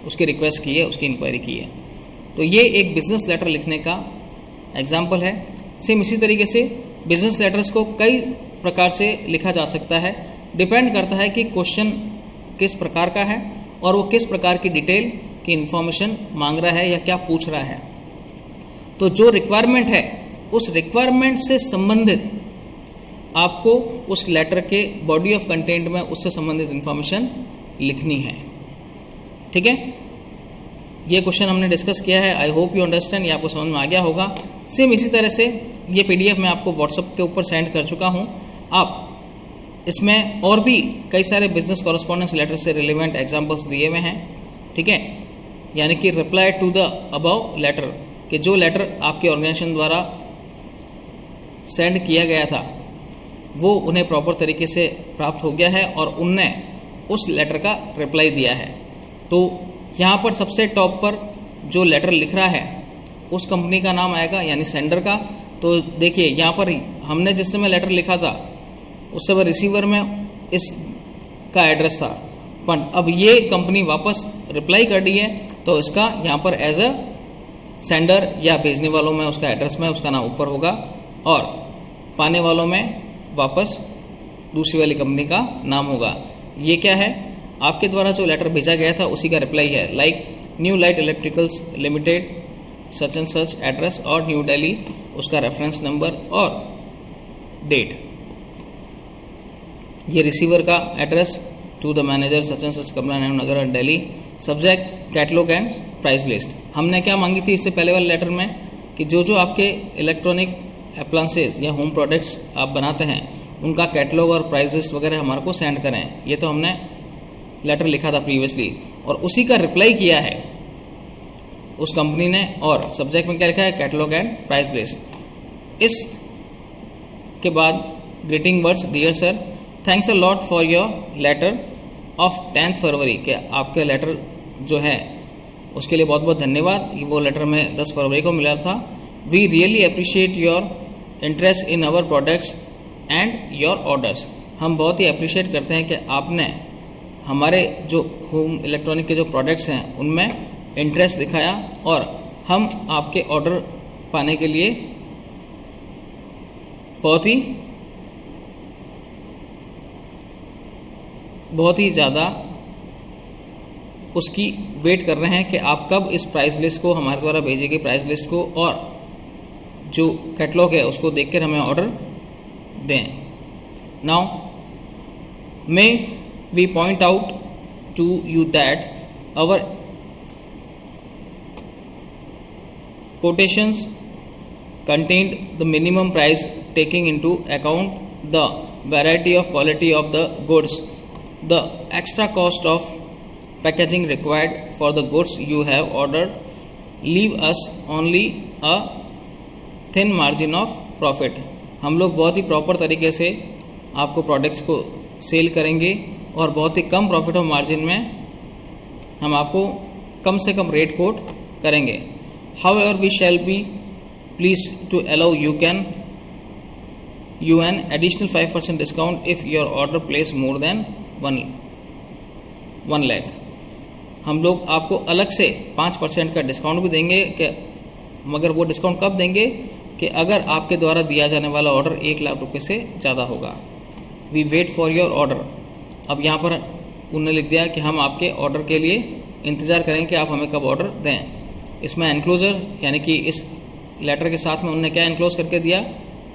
उसकी रिक्वेस्ट की है, उसकी इंक्वायरी की है। तो ये एक बिजनेस लेटर लिखने का एग्जाम्पल है। सेम इसी तरीके से बिजनेस लेटर्स को कई प्रकार से लिखा जा सकता है, डिपेंड करता है कि क्वेश्चन किस प्रकार का है और वो किस प्रकार की डिटेल की इंफॉर्मेशन मांग रहा है या क्या पूछ रहा है। तो जो रिक्वायरमेंट है उस रिक्वायरमेंट से संबंधित आपको उस लेटर के बॉडी ऑफ कंटेंट में उससे संबंधित इंफॉर्मेशन लिखनी है। ठीक है, ये क्वेश्चन हमने डिस्कस किया है। आई होप यू अंडरस्टैंड, ये आपको समझ में आ गया होगा। सेम इसी तरह से ये पीडीएफ मैं आपको व्हाट्सएप के ऊपर सेंड कर चुका हूँ। आप इसमें और भी कई सारे बिजनेस कॉरेस्पॉन्डेंस लेटर से रिलेवेंट एग्जाम्पल्स दिए हुए हैं। ठीक है, यानी कि reply to the above letter, कि जो लेटर आपके ऑर्गेनाइजेशन द्वारा सेंड किया गया था वो उन्हें प्रॉपर तरीके से प्राप्त हो गया है और उनने उस लेटर का रिप्लाई दिया है। तो यहाँ पर सबसे टॉप पर जो लेटर लिख रहा है उस कंपनी का नाम आएगा, यानी सेंडर का। तो देखिए यहाँ पर हमने जिस समय लेटर लिखा था उस समय रिसीवर में इसका एड्रेस था, पर अब ये कंपनी वापस रिप्लाई कर दी है तो इसका यहाँ पर एज अ सेंडर या भेजने वालों में उसका एड्रेस में उसका नाम ऊपर होगा और पाने वालों में वापस दूसरी वाली कंपनी का नाम होगा। ये क्या है, आपके द्वारा जो लेटर भेजा गया था उसी का रिप्लाई है। Like new light electricals limited such and such address और न्यू दिल्ली, उसका रेफरेंस नंबर और डेट। ये रिसीवर का address to the manager such and such Kamla Nehru Nagar Delhi, subject catalogue and price list. हमने क्या मांगी थी इससे पहले वाले लेटर में कि जो जो आपके इलेक्ट्रॉनिक अप्लायंसेज या होम प्रोडक्ट्स आप बनाते हैं उनका कैटलॉग और प्राइस लिस्ट वगैरह हमारे को सेंड करें। ये तो हमने लेटर लिखा था प्रीवियसली और उसी का रिप्लाई किया है उस कंपनी ने। और सब्जेक्ट में क्या लिखा है, कैटलॉग एंड प्राइस लिस्ट। इस के बाद greeting words, dear sir thanks a lot for your letter of 10 February, के आपके लेटर जो है उसके लिए बहुत बहुत धन्यवाद। वो लेटर में 10 फरवरी को मिला था। We really appreciate your interest in our products and your orders. हम बहुत ही अप्रिशिएट करते हैं कि आपने हमारे जो होम इलेक्ट्रॉनिक के जो प्रोडक्ट्स हैं उनमें इंटरेस्ट दिखाया और हम आपके ऑर्डर पाने के लिए बहुत ही ज़्यादा उसकी वेट कर रहे हैं कि आप कब इस प्राइस लिस्ट को, हमारे द्वारा भेजी गई प्राइस लिस्ट को और जो कैटलॉग है उसको देखकर हमें ऑर्डर दें। Now may we point out to you that our quotations contained the minimum price taking into account the variety of quality of the goods, the extra cost of packaging required for the goods you have ordered leave us only a thin margin of profit। हम लोग बहुत ही proper तरीके से आपको products को cell करेंगे और बहुत ही कम प्रॉफिट ऑफ मार्जिन में हम आपको कम से कम रेट कोट करेंगे। However, we shall be pleased to allow you an additional 5% discount if your order place more than 1 lakh। हम लोग आपको अलग से 5% का डिस्काउंट भी देंगे कि मगर वो डिस्काउंट कब देंगे कि अगर आपके द्वारा दिया जाने वाला ऑर्डर 1 लाख रुपए से ज़्यादा होगा। We wait for your order. अब यहाँ पर उन्होंने लिख दिया कि हम आपके ऑर्डर के लिए इंतज़ार करेंगे कि आप हमें कब ऑर्डर दें। इसमें एनक्लोजर यानी कि इस लेटर के साथ में उन्होंने क्या एनक्लोज करके दिया,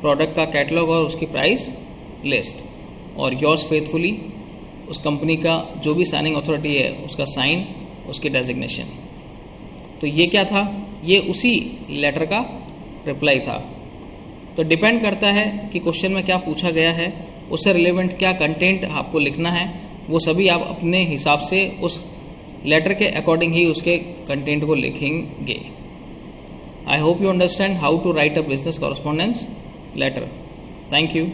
प्रोडक्ट का कैटलॉग और उसकी प्राइस लिस्ट और योर्स फेथफुली, उस कंपनी का जो भी साइनिंग अथॉरिटी है उसका साइन, उसकी डेजिग्नेशन। तो ये क्या था, ये उसी लेटर का रिप्लाई था। तो डिपेंड करता है कि क्वेश्चन में क्या पूछा गया है, उससे रिलेवेंट क्या कंटेंट आपको लिखना है, वो सभी आप अपने हिसाब से उस लेटर के अकॉर्डिंग ही उसके कंटेंट को लिखेंगे। I hope you understand how to write a business correspondence letter. Thank you.